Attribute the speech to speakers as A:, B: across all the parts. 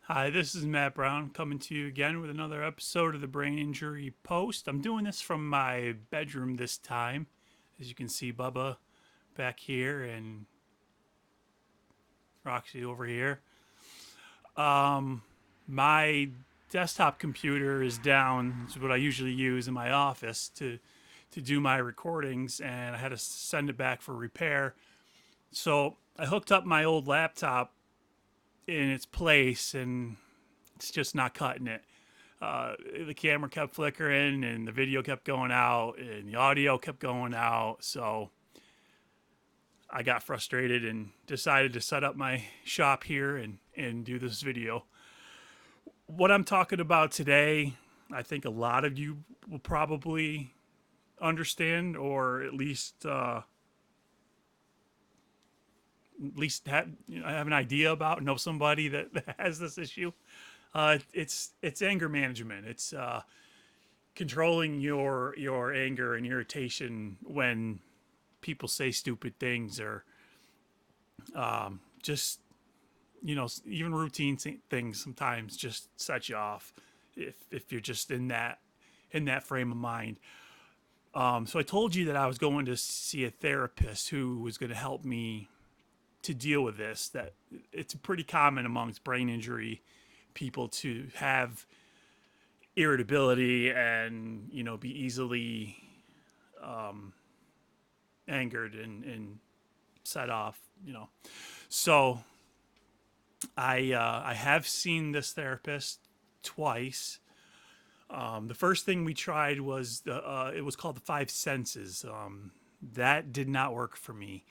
A: Hi, this is Matt Brown coming to you again with another episode of the Brain Injury Post. I'm doing this from my bedroom this time. As you can see, Bubba back here and Roxy over here. My desktop computer is down. It's what I usually use in my office to do my recordings, and I had to send it back for repair. So I hooked up my old laptop in its place, and it's just not cutting it. The camera kept flickering and the video kept going out and the audio kept going out. So I got frustrated and decided to set up my shop here and do this video. What I'm talking about today, I think a lot of you will probably understand or at least have an idea about, know somebody that has this issue. It's anger management. It's controlling your anger and irritation when people say stupid things or just even routine things sometimes just set you off if you're just in that frame of mind. So I told you that I was going to see a therapist who was going to help me to deal with this. That it's pretty common amongst brain injury people to have irritability and be easily angered and set off. So I have seen this therapist twice. The first thing we tried was it was called the five senses. That did not work for me.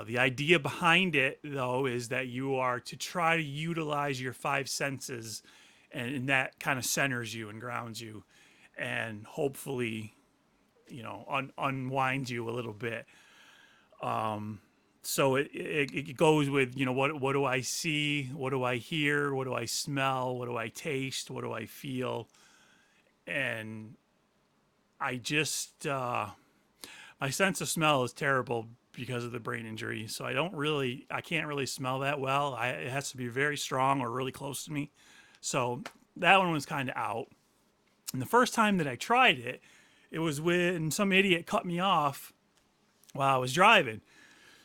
A: The idea behind it, though, is that you are to try to utilize your five senses, and that kind of centers you and grounds you, and hopefully, unwinds you a little bit. So it goes with what do I see, what do I hear, what do I smell, what do I taste, what do I feel, and I just my sense of smell is terrible because of the brain injury. So I can't really smell that well. It has to be very strong or really close to me. So that one was kind of out. And the first time that I tried it, it was when some idiot cut me off while I was driving.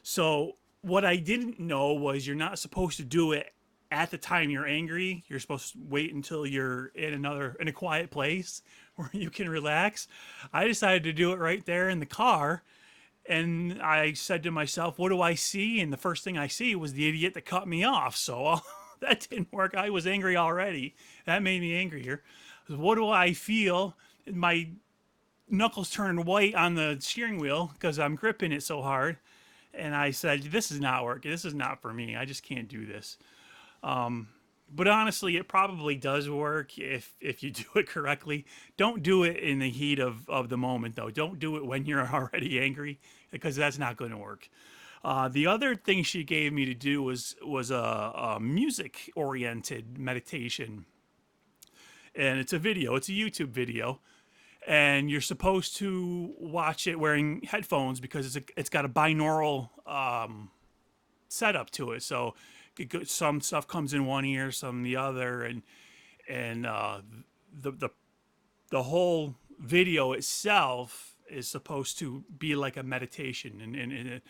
A: So what I didn't know was you're not supposed to do it at the time you're angry. You're supposed to wait until you're in a quiet place where you can relax. I decided to do it right there in the car, and I said to myself, "What do I see?" And the first thing I see was the idiot that cut me off. So that didn't work. I was angry already. That made me angrier. What do I feel? My knuckles turned white on the steering wheel because I'm gripping it so hard. And I said, "This is not working. This is not for me. I just can't do this." But honestly, it probably does work if you do it correctly. Don't do it in the heat of the moment, though. Don't do it when you're already angry, because that's not going to work. The other thing she gave me to do was a music oriented meditation, and it's a video. It's a YouTube video, and you're supposed to watch it wearing headphones because it's got a binaural setup to it. So some stuff comes in one ear, some in the other, and the the the whole video itself is supposed to be like a meditation and it,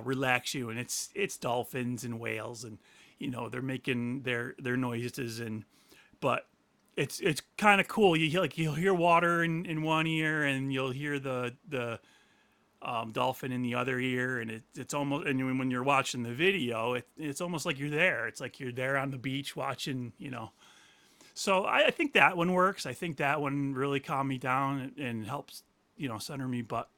A: relax you. And it's dolphins and whales, and they're making their noises, and but it's kind of cool. You'll hear water in one ear, and you'll hear the dolphin in the other ear, and it's almost, and when you're watching the video, it's almost like you're there. It's like you're there on the beach watching. So I think that one works. I think that one really calmed me down and helps center me. But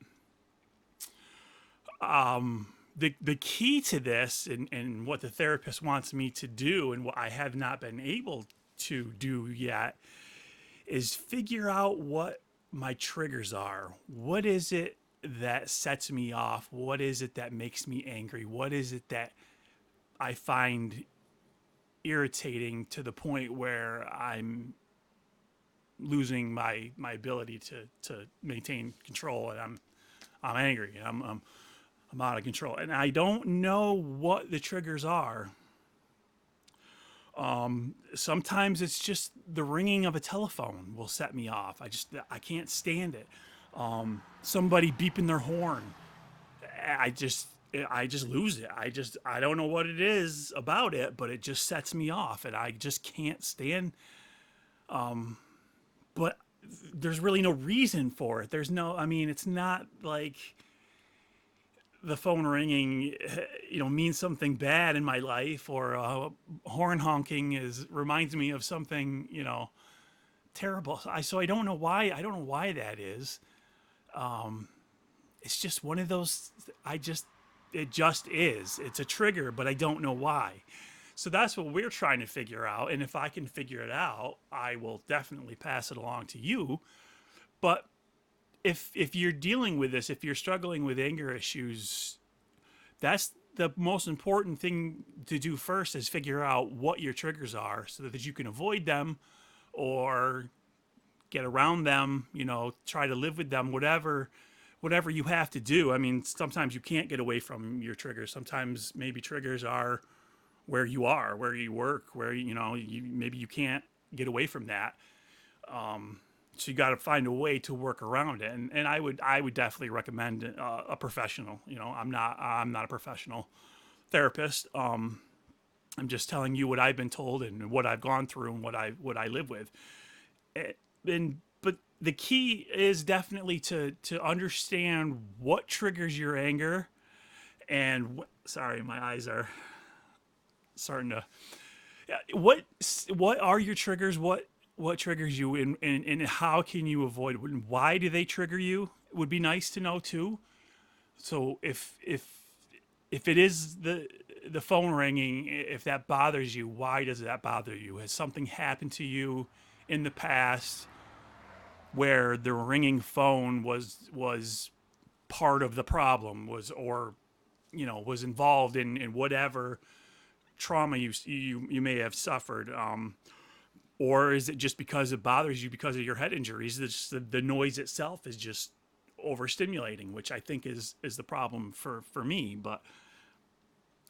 A: the key to this, and what the therapist wants me to do, and what I have not been able to do yet, is figure out what my triggers are. What is it that sets me off? What is it that makes me angry? What is it that I find irritating to the point where I'm losing my ability to maintain control, and I'm angry, and I'm out of control, and I don't know what the triggers are. Sometimes it's just the ringing of a telephone will set me off. I can't stand it. Somebody beeping their horn. I just I just lose it. I don't know what it is about it, but it just sets me off, and I just can't stand. But there's really no reason for it. There's no. I mean, it's not like the phone ringing, means something bad in my life, or horn honking is reminds me of something, terrible. So I don't know why. I don't know why that is. It's just one of those. It just is. It's a trigger, but I don't know why. So that's what we're trying to figure out. And if I can figure it out, I will definitely pass it along to you. But if you're dealing with this, if you're struggling with anger issues, that's the most important thing to do first is figure out what your triggers are so that you can avoid them or get around them, try to live with them, whatever you have to do. I mean, sometimes you can't get away from your triggers. Sometimes maybe triggers are where you are, where you work, where maybe you can't get away from that. So you got to find a way to work around it. And I would definitely recommend a professional. I'm not a professional therapist. I'm just telling you what I've been told and what I've gone through and what I live with. But the key is definitely to understand what triggers your anger. And sorry, my eyes are starting to. Yeah, what are your triggers? What triggers you, and how can you avoid it? And why do they trigger you? It would be nice to know too. So if it is the phone ringing, if that bothers you, why does that bother you? Has something happened to you in the past where the ringing phone was part of the problem, was involved in whatever trauma you may have suffered, or is it just because it bothers you because of your head injuries? It's the noise itself is just overstimulating, which I think is the problem for me. But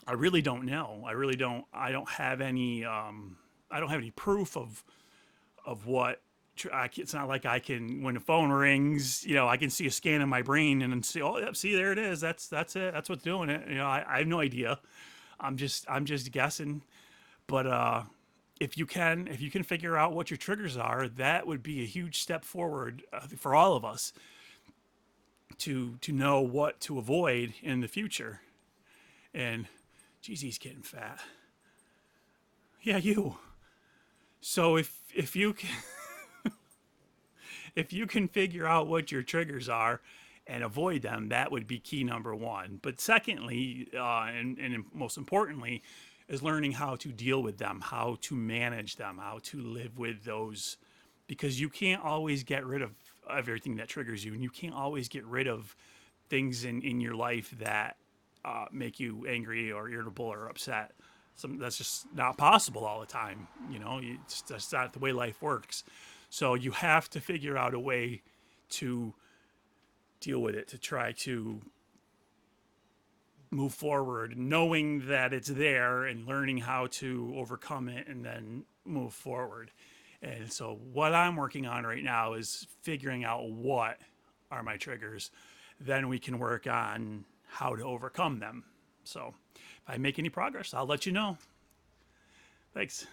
A: I really don't know. I really don't. I don't have any. I don't have any proof of what. It's not like I can, when the phone rings, I can see a scan in my brain and then see, oh, yep, see, there it is. That's it. That's what's doing it. I have no idea. I'm just guessing. But if you can figure out what your triggers are, that would be a huge step forward for all of us to know what to avoid in the future. And geez, he's getting fat. Yeah, you. So if you can figure out what your triggers are and avoid them, that would be key number one. But secondly, and most importantly, is learning how to deal with them, how to manage them, how to live with those, because you can't always get rid of everything that triggers you, and you can't always get rid of things in your life that make you angry or irritable or upset. That's just not possible all the time. That's not the way life works. So you have to figure out a way to deal with it, to try to move forward, knowing that it's there and learning how to overcome it and then move forward. And so what I'm working on right now is figuring out what are my triggers. Then we can work on how to overcome them. So if I make any progress, I'll let you know. Thanks.